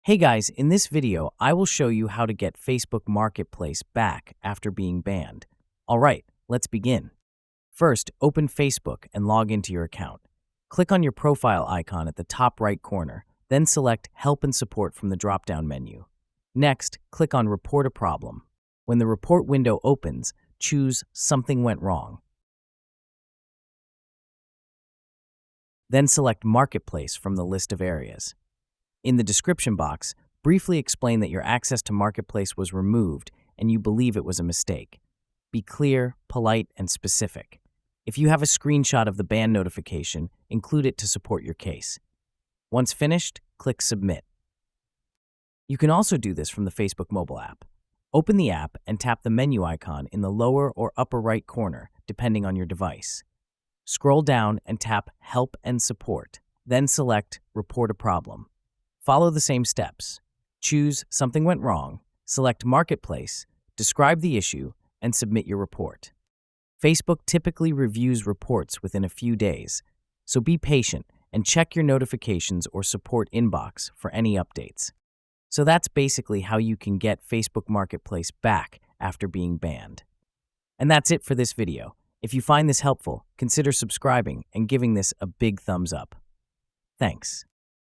Hey guys, in this video, I will show you how to get Facebook Marketplace back after being banned. Alright, let's begin. First, open Facebook and log into your account. Click on your profile icon at the top right corner, then select Help and Support from the drop-down menu. Next, click on Report a Problem. When the report window opens, choose Something Went Wrong. Then select Marketplace from the list of areas. In the description box, briefly explain that your access to Marketplace was removed and you believe it was a mistake. Be clear, polite, and specific. If you have a screenshot of the ban notification, include it to support your case. Once finished, click Submit. You can also do this from the Facebook mobile app. Open the app and tap the menu icon in the lower or upper right corner, depending on your device. Scroll down and tap Help and Support, then select Report a Problem. Follow the same steps. Choose Something Went Wrong, select Marketplace, describe the issue, and submit your report. Facebook typically reviews reports within a few days, so be patient and check your notifications or support inbox for any updates. So that's basically how you can get Facebook Marketplace back after being banned. And that's it for this video. If you find this helpful, consider subscribing and giving this a big thumbs up. Thanks.